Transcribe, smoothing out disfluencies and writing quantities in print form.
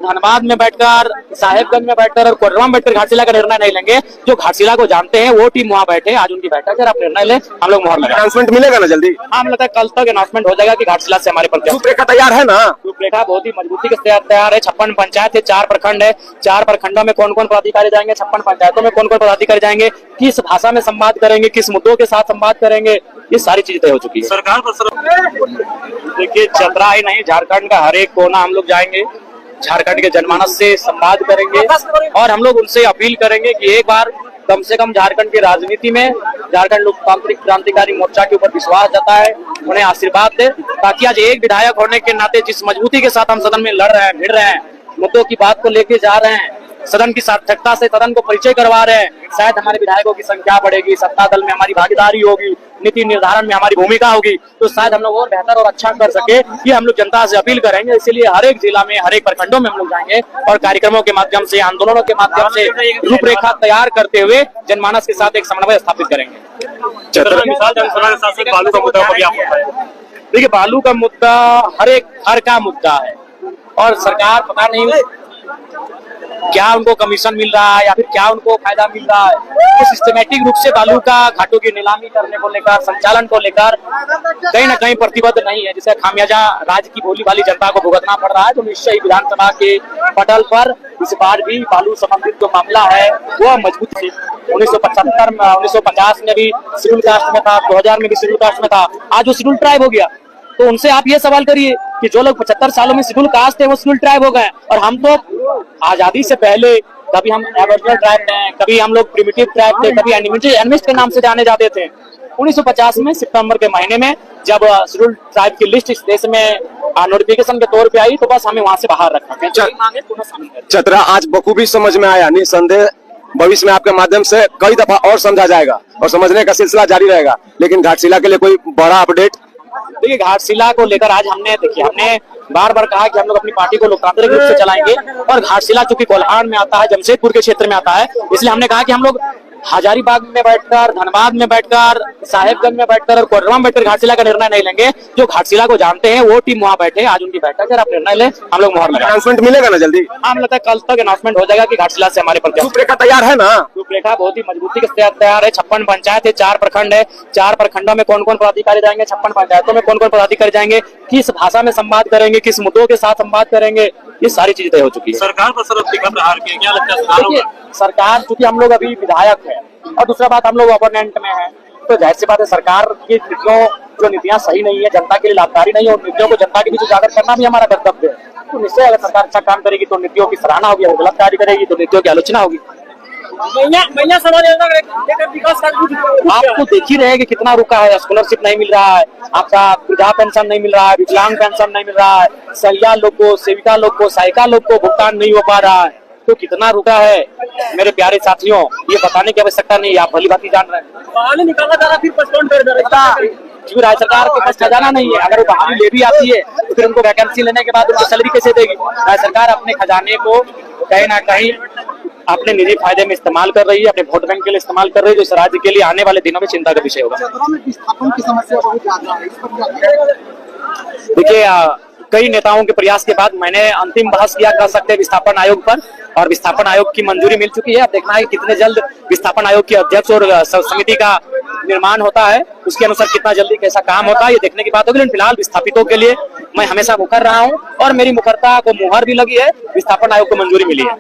धनबाद में बैठकर, साहेबगंज में बैठकर और कोडरमा में बैठकर घाटशिला का निर्णय नहीं लेंगे। जो घाटशिला को जानते हैं वो टीम वहाँ बैठे, आज उनकी बैठक है, आप निर्णय ले, हम लोग मोहर लगा। अनाउंसमेंट मिलेगा ना जल्दी? हाँ, मुझे लगता है कल तक अनाउंसमेंट हो जाएगा कि घाटशिला से हमारे पर रूपरेखा तैयार है ना? रूपरेखा बहुत ही मजबूती के साथ तैयार है। 56 पंचायत है, 4 प्रखंड है, 4 प्रखंडों में कौन कौन पदाधिकारी जाएंगे, 56 पंचायतों में कौन कौन पदाधिकारी जाएंगे, किस भाषा में संवाद करेंगे, किस मुद्दों के साथ संवाद करेंगे, ये सारी चीजें तय हो चुकी है। सरकार पर देखिए, चतरा ही नहीं, झारखंड का हर एक कोना हम लोग जाएंगे, झारखंड के जनमानस से संवाद करेंगे और हम लोग उनसे अपील करेंगे कि एक बार कम से कम झारखंड की राजनीति में झारखंड लोकतांत्रिक क्रांतिकारी मोर्चा के ऊपर विश्वास जताए, उन्हें आशीर्वाद दे, ताकि आज एक विधायक होने के नाते जिस मजबूती के साथ हम सदन में लड़ रहे हैं, भिड़ रहे हैं, मुद्दों की बात को लेके जा रहे हैं, सदन की सार्थकता से सदन को परिचय करवा रहे हैं, शायद हमारे विधायकों की संख्या बढ़ेगी, सत्ता दल में हमारी भागीदारी होगी, नीति निर्धारण में हमारी भूमिका होगी, तो शायद हम लोग और बेहतर और अच्छा कर सके। ये हम लोग जनता से अपील करेंगे। इसीलिए हर एक जिला में, हर एक प्रखंडों में हम लोग जाएंगे और कार्यक्रमों के माध्यम से, आंदोलनों के माध्यम से रूपरेखा तैयार करते हुए जनमानस के साथ एक समन्वय स्थापित करेंगे। बालू का मुद्दा देखिए, बालू का मुद्दा हर एक घर का मुद्दा है और सरकार पता नहीं क्या उनको कमीशन मिल रहा है या फिर क्या उनको फायदा मिल रहा है, तो सिस्टमेटिक रूप से बालू का घाटों की नीलामी करने को लेकर, संचालन को लेकर कहीं न कहीं प्रतिबद्ध नहीं है, जिसे खामियाजा राज्य की भोली भाली जनता को भुगतना पड़ रहा है। तो निश्चय ही विधानसभा के पटल पर इस बार भी बालू संबंधित जो मामला है वो मजबूत है। 1975 में, 1950 में भी शेड्यूल कास्ट में था, 2000 में भी शेड्यूल कास्ट में था, आज वो शेड्यूल ट्राइब हो गया। तो उनसे आप ये सवाल करिए कि जो लोग 75 सालों में शेड्यूल कास्ट है वो शेड्यूल ट्राइब हो गए, और हम तो आजादी से पहले कभी हम एबोरिजिनल ट्राइब थे, कभी हम लोग प्रिमिटिव ट्राइब थे, कभी एनिमिस्ट के नाम से जाने जाते थे। 1950 में सितंबर के महीने में जब शेड्यूल ट्राइब की लिस्ट इस देश में नोटिफिकेशन के तौर पे आई, तो बस हमें वहां से बाहर रखा। चतरा आज बखूबी समझ में आया, निसंदेह भविष्य में आपके माध्यम से कई दफा और समझा जाएगा और समझने का सिलसिला जारी रहेगा। लेकिन घाटशिला के लिए कोई बड़ा अपडेट? देखिए, घाटशिला को लेकर आज हमने बार बार कहा कि हम लोग अपनी पार्टी को लोकतांत्रिक रूप से चलाएंगे, और घाटशिला चूंकि कोल्हान में आता है, जमशेदपुर के क्षेत्र में आता है, इसलिए हमने कहा कि हम लोग हजारीबाग में बैठकर, धनबाद में बैठकर, साहेबगंज में बैठकर और कोडरमा में बैठकर घाटशिला का निर्णय नहीं लेंगे। जो घाटशिला को जानते हैं वो टीम वहाँ बैठे, आज उनकी बैठक है, आप निर्णय ले, हम लोग मोहर लगा। अनाउंसमेंट मिलेगा ना जल्दी? हाँ, मुझे लगता है कल तक अनाउंसमेंट हो जाएगा कि घाटशिला से हमारे पर रूपरेखा तैयार है ना? रूपरेखा बहुत ही मजबूती के साथ तैयार है। 56 पंचायत है, 4 प्रखंड है, 4 प्रखंडों में कौन कौन पदाधिकारी जाएंगे, 56 पंचायतों में कौन कौन पदाधिकारी जाएंगे, किस भाषा में संवाद करेंगे, किस मुद्दों के साथ संवाद करेंगे, ये सारी चीजें तय हो चुकी है। सरकार पर क्या लगता है? सरकार, चूंकि हम लोग अभी विधायक है और दूसरा बात हम लोग ओपोनेंट में है, तो जाहिर सी बात है सरकार की जो नीतियां सही नहीं है, जनता के लिए लाभकारी नहीं है, और नीतियों को जनता के बीच उजागर करना भी हमारा कर्तव्य है। तो निश्चय अगर सरकार अच्छा काम करेगी तो नीतियों की सराहना होगी, अगर गलत कार्य करेगी तो नीतियों की आलोचना होगी। आप तो देख ही रहे कि कितना रुका है, स्कॉलरशिप नहीं मिल रहा है, आपका वृद्धा पेंशन नहीं मिल रहा है, विकलांग पेंशन नहीं मिल रहा है, सहिया लोग को, सेविका लोग को, सहायिका लोग को भुगतान नहीं हो पा रहा है, तो कितना रुका है मेरे प्यारे साथियों, ये बताने की आवश्यकता नहीं है, आप भली भांति जान रहे हैं। निकाला जा रहा, फिर पोस्टपोन कर दे रहा है, क्योंकि राज्य सरकार के पास खजाना नहीं है। अगर वो बहाली ले भी आती है तो फिर उनको वैकेंसी लेने के बाद उनको सैलरी कैसे देगी? राज्य सरकार अपने खजाने को कहीं ना कहीं अपने निजी फायदे में इस्तेमाल कर रही है, अपने वोट बैंक के लिए इस्तेमाल कर रही है, जो इस राज्य के लिए आने वाले दिनों में चिंता का विषय होगा। देखिए, कई नेताओं के प्रयास के बाद मैंने अंतिम बहस किया, कह सकते हैं, विस्थापन आयोग पर, और विस्थापन आयोग की मंजूरी मिल चुकी है। अब देखना है कि कितने जल्द विस्थापन आयोग के अध्यक्ष और समिति का निर्माण होता है, उसके अनुसार कितना जल्दी कैसा काम होता है, ये देखने की बात होगी। लेकिन फिलहाल विस्थापितों के लिए मैं हमेशा मुखर रहा हूँ और मेरी मुखरता को मुहर भी लगी है, विस्थापन आयोग को मंजूरी मिली है।